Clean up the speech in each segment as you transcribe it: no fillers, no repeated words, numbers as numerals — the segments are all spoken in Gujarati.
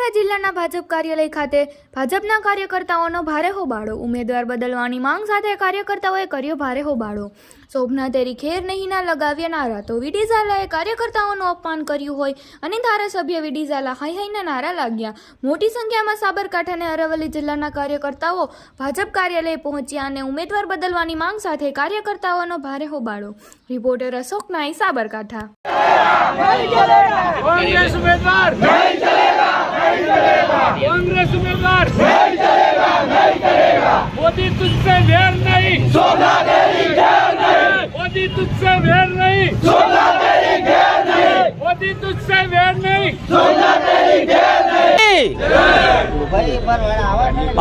બનાસકાંઠા જિલ્લાના ભાજપ કાર્યાલય ખાતે ભાજપના કાર્યકર્તાઓનો ભારે હોબાળો। ઉમેદવાર બદલવાની માંગ સાથે કાર્યકર્તાઓએ કર્યો ભારે હોબાળો। શોભના તેરી ખેર નહીંના લગાવ્યા નારા તો વીડી ઝાલાએ કાર્યકર્તાઓનું અપમાન કર્યું હોય અને ધારાસભ્ય વીડી ઝાલા હાઈ હાઈના નારા લાગ્યા। મોટી સંખ્યામાં સાબરકાંઠા અને અરવલ્લી જિલ્લાના કાર્યકર્તાઓ ભાજપ કાર્યાલયે પહોંચ્યા અને ઉમેદવાર બદલવાની માંગ સાથે કાર્યકર્તાઓનો ભારે હોબાળો। રિપોર્ટર અશોક નાઈ, સાબરકાંઠા। कांग्रेस उम्मीदवार नहीं चलेगा, नहीं चलेगा। कांग्रेस उम्मीदवार नहीं चलेगा, नहीं चलेगा। मोदी तुझसे वैर नहीं, शोभना तेरी घेर नहीं। मोदी तुझसे वैर नहीं, शोभना तेरी घेर नहीं। मोदी तुझसे वैर नहीं, शोभना तेरी घेर नहीं।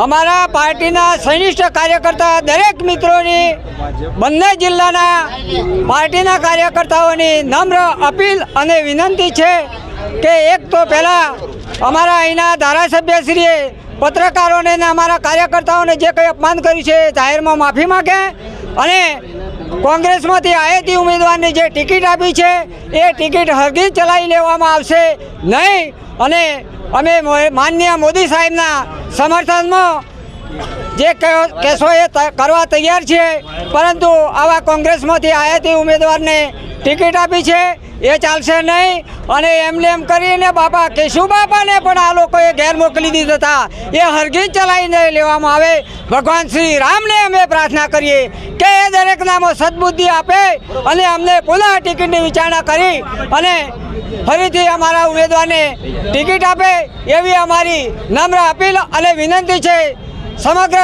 અમારા પાર્ટીના સંનિષ્ઠ કાર્યકર્તા દરેક મિત્રોની બંને જિલ્લાના પાર્ટીના કાર્યકર્તાઓની નમ્ર અપીલ અને વિનંતી છે કે એક તો પહેલાં અમારા અહીંના ધારાસભ્યશ્રીએ પત્રકારોને અને અમારા કાર્યકર્તાઓને જે કંઈ અપમાન કર્યું છે જાહેરમાં માફી માગે અને કોંગ્રેસમાંથી આયેતી ઉમેદવારની જે ટિકિટ આપી છે એ ટિકિટ હરગીજ ચલાવી લેવામાં આવશે નહીં અને અમે માનનીય મોદી સાહેબના સમર્થનમાં જે કેસો એ કરવા તૈયાર છીએ, પરંતુ આવા કોંગ્રેસમાંથી આયાતી ઉમેદવારને ટિકિટ આપી છે એ ચાલશે નહીં અને એમને એમ કરીને બાપા કેશુબાપાને પણ આ લોકોએ ઘેર મોકલી દીધા હતા, એ હરગીજ ચલાવીને લેવામાં આવે। ભગવાન શ્રી રામને અમે પ્રાર્થના કરીએ કે એ દરેકનામાં સદબુદ્ધિ આપે અને અમને પુનઃ ટિકિટની વિચારણા કરી અને ફરીથી અમારા ઉમેદવારને ટિકિટ આપે એવી અમારી નમ્ર અપીલ અને વિનંતી છે। સમગ્ર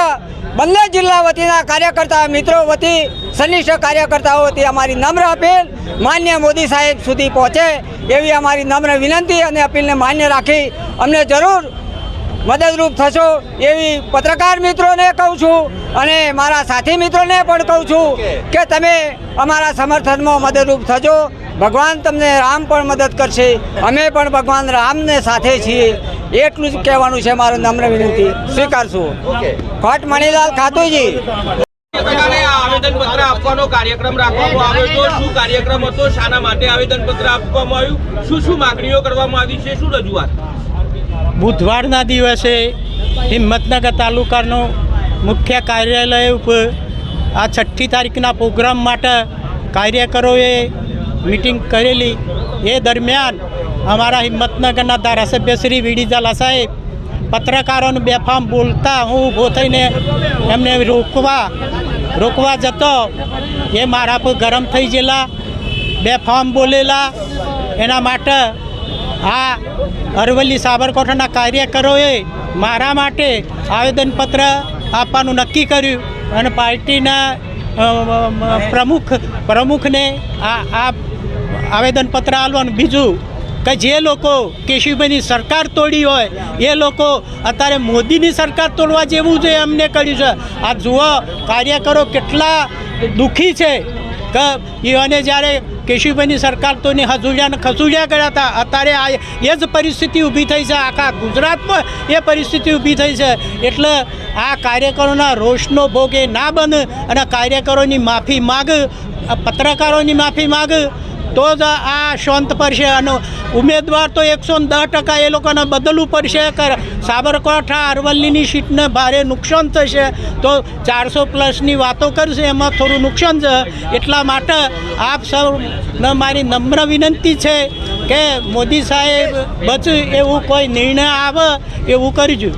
બંને જિલ્લા વતીના કાર્યકર્તા મિત્રો વતી સંનિષ્ઠ કાર્યકર્તાઓ વતી અમારી નમ્ર અપીલ માન્ય મોદી સાહેબ સુધી પહોંચે એવી અમારી નમ્ર વિનંતી અને અપીલને માન્ય રાખી અમને જરૂર મદદરૂપ થશો એવી પત્રકાર મિત્રોને કહું છું અને મારા સાથી મિત્રોને પણ કહું છું કે તમે અમારા સમર્થનમાં મદદરૂપ થજો। ભગવાન તમને રામ પણ મદદ કરશે, અમે પણ ભગવાન રામને સાથે છીએ, એટલું જ કહેવાનું છે। મારું નમ્ર વિનંતી સ્વીકારશું। ભટ્ટ મણીલાલ ખાતુજી। આવેદનપત્ર આપવાનો કાર્યક્રમ રાખવામાં આવ્યો તો શું કાર્યક્રમ હતો, શાના માટે આવેદનપત્ર આપવામાં આવ્યું, શું શું માંગણીઓ કરવામાં આવી છે, શું રજૂઆત? બુધવારના દિવસે હિંમતનગર તાલુકાનો મુખ્ય કાર્યાલય ઉપર આ 6મી તારીખના પ્રોગ્રામ માટે કાર્યકરોએ મીટિંગ કરેલી। એ દરમિયાન અમારા હિંમતનગરના ધારાસભ્ય શ્રી વીડી ઝાલા સાહેબ પત્રકારોને બેફામ બોલતા હું ઊભો થઈને એમને રોકવા જતો એ મારા પર ગરમ થઈ ગયેલા, બેફામ બોલેલા। એના માટે આ અરવલ્લી સાબરકાંઠાના કાર્યકરોએ મારા માટે આવેદનપત્ર આપવાનું નક્કી કર્યું અને પાર્ટીના પ્રમુખને આ આવેદનપત્ર આપવાનું। બીજું કે જે લોકો કેશુભાઈની સરકાર તોડી હોય એ લોકો અત્યારે મોદીની સરકાર તોડવા જેવું છે એમને કર્યું છે। આ જુઓ કાર્યકરો કેટલા દુઃખી છે કે એને જ્યારે કેશુભાઈની સરકાર તો હજુડિયાને ખસુડિયા કર્યા હતા, અત્યારે આ એ જ પરિસ્થિતિ ઊભી થઈ છે, આખા ગુજરાતમાં એ પરિસ્થિતિ ઊભી થઈ છે। એટલે આ કાર્યકરોના રોષનો ભોગ એ ના બને અને કાર્યકરોની માફી માગ, પત્રકારોની માફી માગ તો જ આ શાંત પડશે અને ઉમેદવાર તો 110% એ લોકોને બદલવું પડશે। સાબરકાંઠા અરવલ્લીની સીટને ભારે નુકસાન થશે તો 400+ વાતો કરશે એમાં થોડું નુકસાન છે। એટલા માટે આપ સૌને મારી નમ્ર વિનંતી છે કે મોદી સાહેબ બચ એવું કોઈ નિર્ણય આવે એવું કરજો।